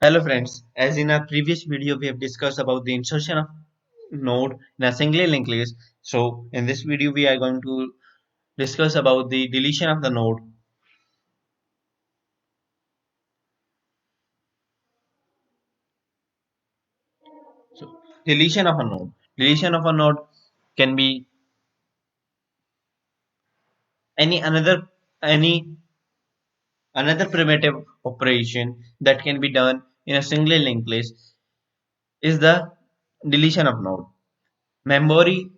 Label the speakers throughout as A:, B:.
A: Hello friends, as in our previous video we have discussed about the insertion of node in a single linked list. So in this video we are going to discuss about the deletion of the node. So deletion of a node. Deletion of a node can be any another primitive operation that can be done in a single linked list is the deletion of node. Memory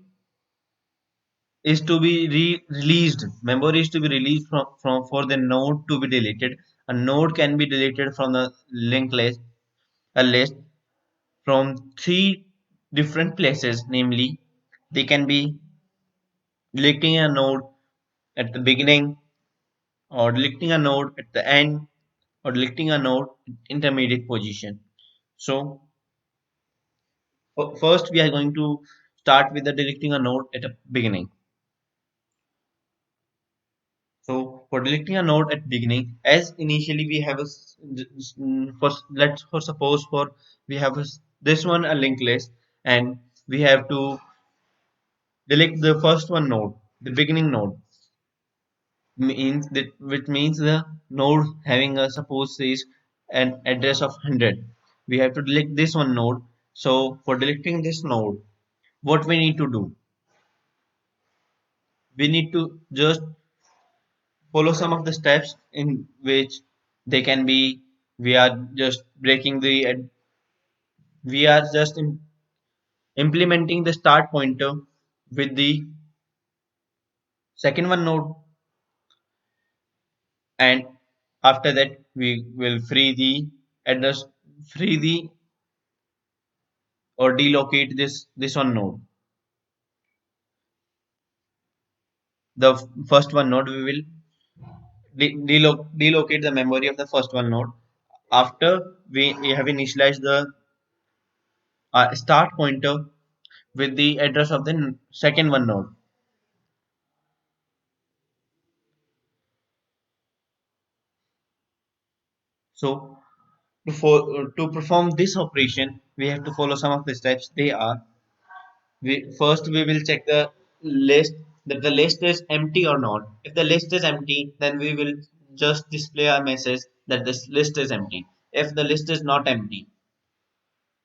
A: is to be released. Memory is to be released from for the node to be deleted. A node can be deleted from the linked list, a list from three different places, namely, they can be deleting a node at the beginning, or deleting a node at the end, or deleting a node at intermediate position. So first we are going to start with the deleting a node at a beginning. So for deleting a node at beginning, as initially we have for let's for suppose for we have this one a linked list, and we have to delete the first one node, the beginning node means that which means the node having a suppose is an address of 100. We have to delete this one node. So for deleting this node, what we need to do? We need to just follow some of the steps in which they can be we are just breaking the we are just implementing the start pointer with the second one node, and after that we will free the address, free the or delocate this one node, the first one node. We will delocate the memory of the first one node after we have initialized the start pointer with the address of the second one node. So to perform this operation, we have to follow some of the steps. They are first we will check the list that the list is empty or not. If the list is empty, then we will just display a message that this list is empty. If the list is not empty,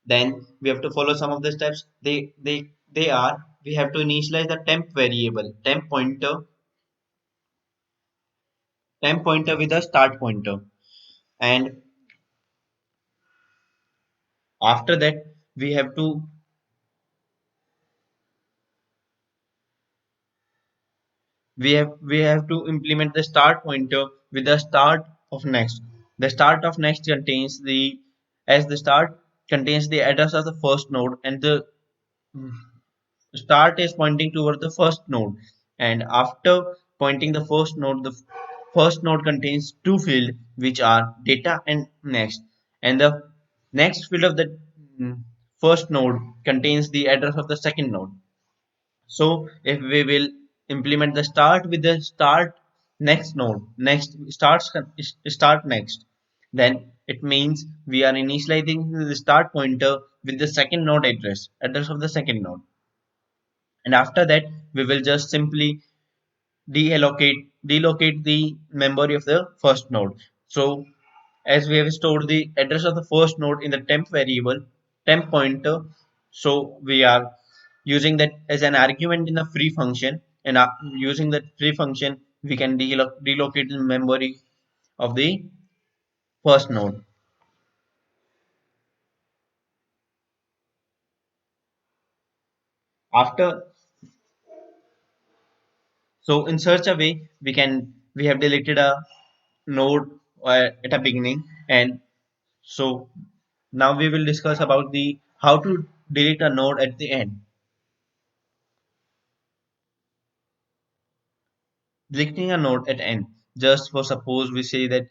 A: then we have to follow some of the steps. They are we have to initialize the temp variable, temp pointer with a start pointer, and after that we have to we have to implement the start pointer with the start of next. The start of next contains the as the start contains the address of the first node, and the start is pointing toward the first node, and after pointing the first node, the first node contains two fields which are data and next, and the next field of the first node contains the address of the second node. So if we will implement the start with the start next node, next start next, then it means we are initializing the start pointer with the second node address of the second node. And after that, we will just simply delocate the memory of the first node. So as we have stored the address of the first node in the temp variable, temp pointer, so we are using that as an argument in the free function, and using that free function we can delocate the memory of the first node. After, so in such a way we have deleted a node at a beginning, and so now we will discuss about the how to delete a node at the end. Deleting a node at end, just for suppose we say that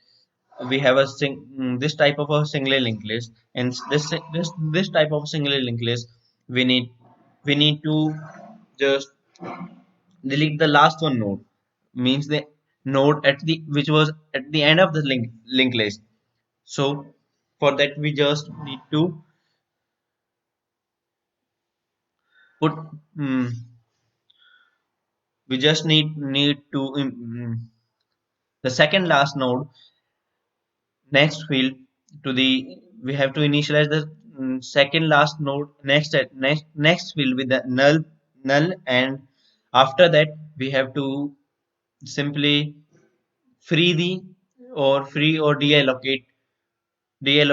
A: we have this type of a single linked list, and this type of single linked list we need to just delete the last one node, means the node at the which was at the end of the link list. So For that, we just need to put mm, we just need to the second last node next field to the we have to initialize the second last node next field with the null, and after that we have to simply free the or free or deallocate the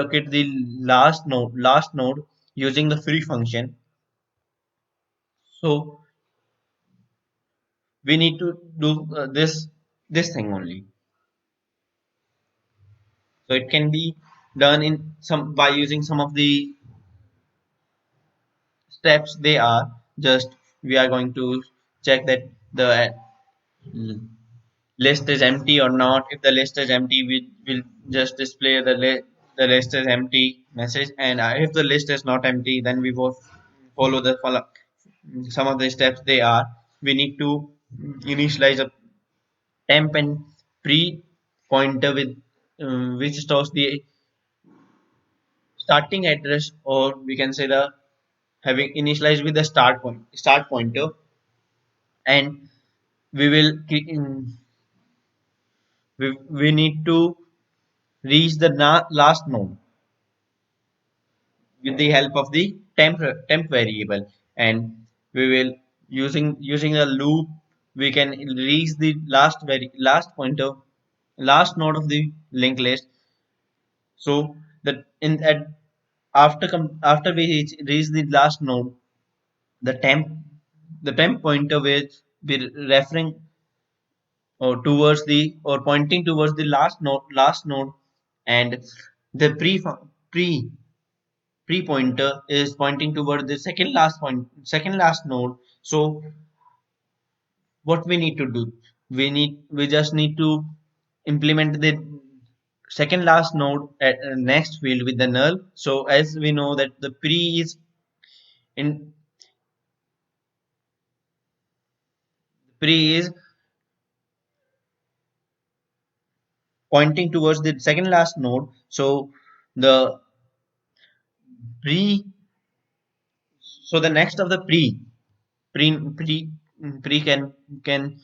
A: last node using the free function. So we need to do this thing only. So it can be done in some by using some of the steps. They are just we are going to check that the list is empty or not. If the list is empty, we will just display the list is empty message, and if the list is not empty, then we will follow some of the steps. They are we need to initialize a temp and pre pointer with which stores the starting address, or we can say the having initialized with the start pointer, and we will we need to reach the last node with the help of the temp variable, and we will using a loop we can reach the last pointer last node of the linked list. So that in at after we reach the last node, the temp pointer will be referring or towards the or pointing towards the last node, and the pre pre pointer is pointing toward the second last node. So what we need to do, we just need to implement the second last node at next field with the null. So as we know that the pre is in pre is pointing towards the second last node, so the pre so the next of the pre pre pre can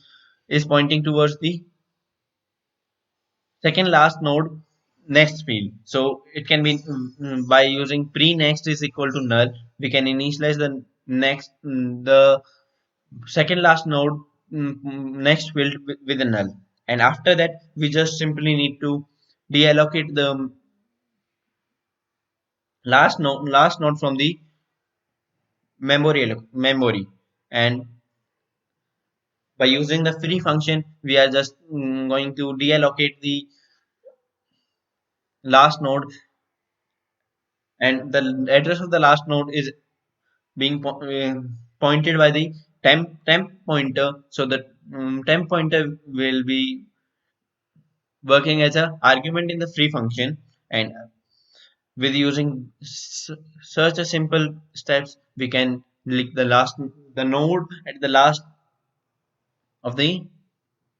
A: is pointing towards the second last node next field. So it can be by using pre next is equal to null, we can initialize the next the second last node next field with a null, and after that we just simply need to deallocate the last node from the memory, and by using the free function we are just going to deallocate the last node, and the address of the last node is being pointed by the temp pointer. So the temp pointer will be working as a argument in the free function, and with using such a simple steps we can delete the node at the last of the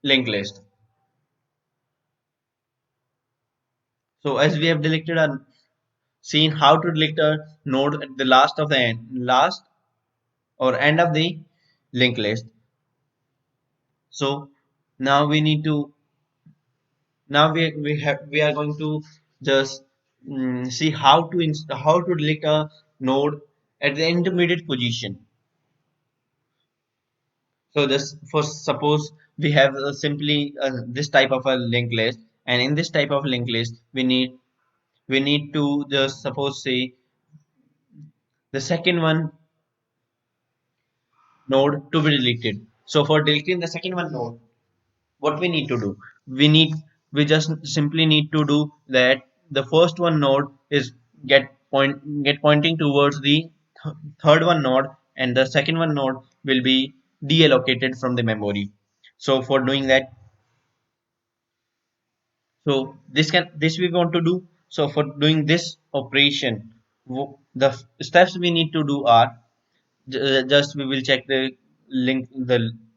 A: linked list. So as we have deleted a seen how to delete a node at the last or end of the linked list. So now we need to now we are going to just see how to delete a node at the intermediate position. So this for suppose we have simply this type of a linked list, and in this type of linked list we need to just suppose say the second one node to be deleted. So for deleting the second one node, what we need to do, we need we just simply need to do that the first one node is get pointing towards the third one node, and the second one node will be deallocated from the memory. So for doing that, so this we want to do. So for doing this operation, the steps we need to do are just we will check the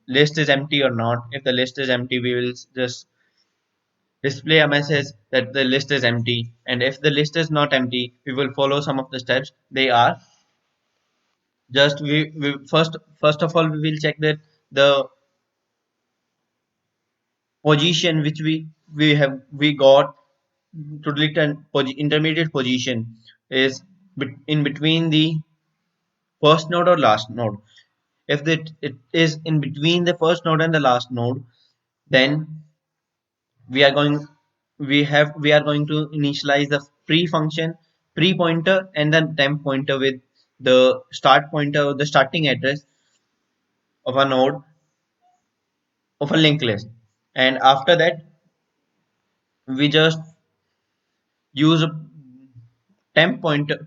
A: list is empty or not. If the list is empty, we will just display a message that the list is empty, and if the list is not empty, we will follow some of the steps. They are just we first of all we will check that the position which we got to delete an intermediate position is in between the first node or last node. If it is in between the first node and the last node, then we are going we are going to initialize the pre pointer and the temp pointer with the start pointer or the starting address of a node of a linked list. And after that, we just use a temp pointer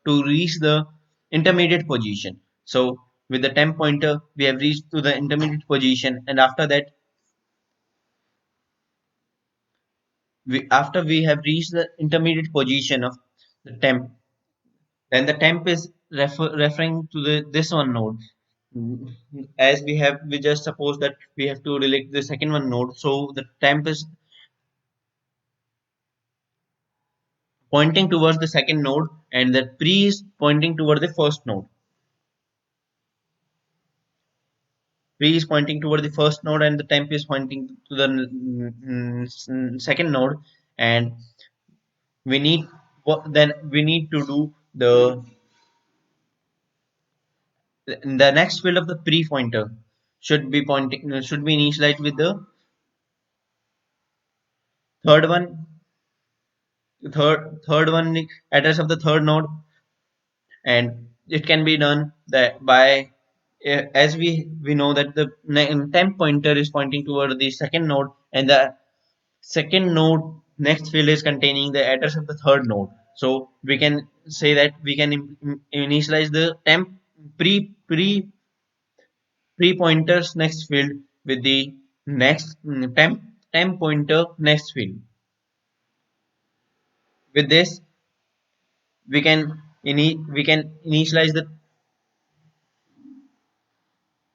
A: to reach the intermediate position. So with the temp pointer, we have reached to the intermediate position, and after that, after we have reached the intermediate position of the temp, then the temp is referring to the this one node. Mm, As we just suppose that we have to delete the second one node, so the temp is pointing towards the second node, and the pre is pointing toward the first node. Pre is pointing toward the first node, and the temp is pointing to the second node. And we need then we need to do the next field of the pre pointer should be initialized with the third one third one address of the third node. And it can be done that by as we know that the temp pointer is pointing toward the second node, and the second node next field is containing the address of the third node. So we can say that we can initialize the temp pre pointers next field with the next temp pointer next field. With this, we can initialize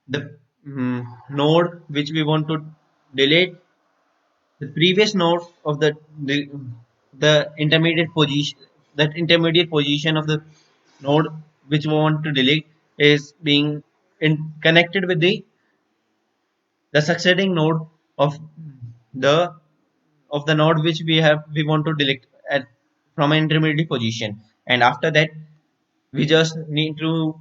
A: the node which we want to delete, the previous node of the intermediate position, that intermediate position of the node which we want to delete is being connected with the succeeding node of the node which we want to delete at from an intermediate position. And after that, we just need to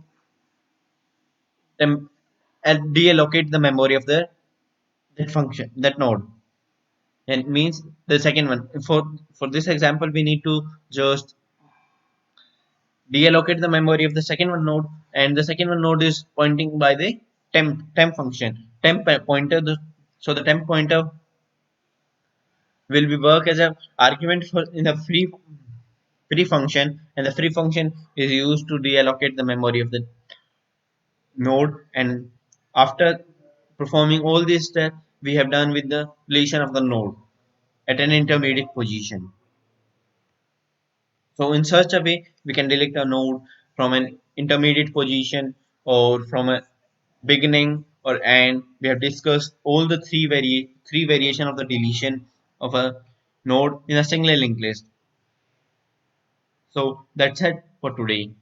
A: deallocate the memory of the that function, that node. And means the second one, for this example, we need to just deallocate the memory of the second one node, and the second one node is pointing by the temp function, pointer. So the temp pointer will be work as a argument for in a free function, and the free function is used to deallocate the memory of the node. And after performing all these steps, we have done with the deletion of the node at an intermediate position. So in such a way, we can delete a node from an intermediate position or from a beginning or end. We have discussed all the three variation of the deletion of a node in a single linked list. So that's it for today.